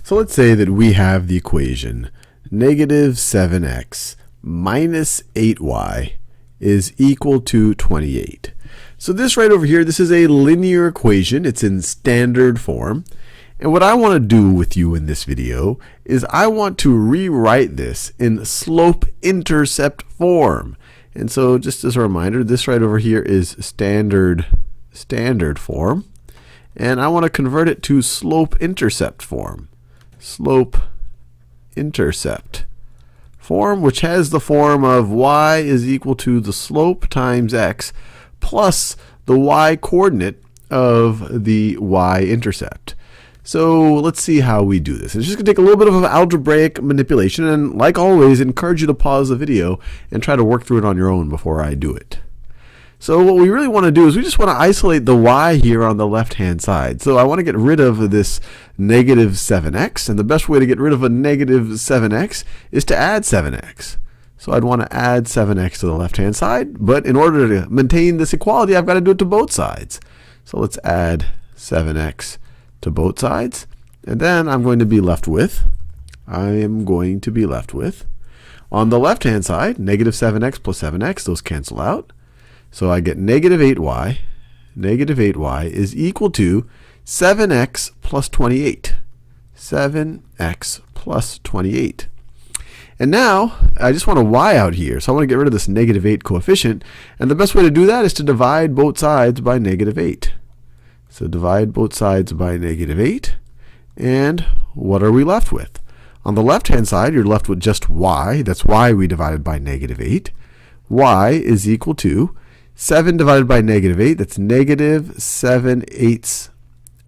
So let's say that we have the equation negative 7x minus 8y is equal to 28. So this right over here, this is a linear equation. It's in standard form. And what I want to do with you in this video is I want to rewrite this in slope-intercept form. And so just as a reminder, this right over here is standard form. And I want to convert it to slope-intercept form. Slope-intercept form, which has the form of y is equal to the slope times x plus the y coordinate of the y-intercept. So let's see how we do this. It's just going to take a little bit of algebraic manipulation, and like always, encourage you to pause the video and try to work through it on your own before I do it. So what we really want to do is we just want to isolate the y here on the left-hand side. So I want to get rid of this negative 7x, and the best way to get rid of a negative 7x is to add 7x. So I'd want to add 7x to the left-hand side, but in order to maintain this equality, I've got to do it to both sides. So let's add 7x to both sides, and then I'm going to be left with, on the left-hand side, negative 7x plus 7x, those cancel out. So I get negative 8y. Negative 8y is equal to 7x plus 28. 7x plus 28. And now, I just want a y out here, so I want to get rid of this negative 8 coefficient. And the best way to do that is to divide both sides by negative 8. So divide both sides by negative 8. And what are we left with? On the left-hand side, you're left with just y. That's why we divided by negative 8. Y is equal to 7 divided by negative 8, that's negative 7/8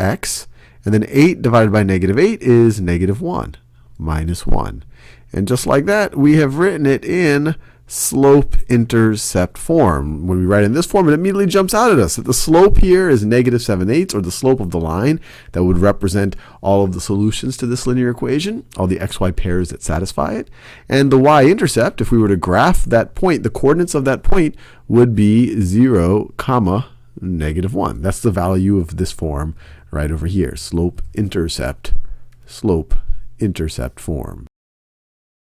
x. And then 8 divided by negative 8 is negative 1, minus 1. And just like that, we have written it in slope-intercept form. When we write in this form, it immediately jumps out at us that the slope here is negative 7/8, or the slope of the line that would represent all of the solutions to this linear equation, all the xy pairs that satisfy it. And the y-intercept, if we were to graph that point, the coordinates of that point would be 0, negative 1. That's the value of this form right over here, slope-intercept form.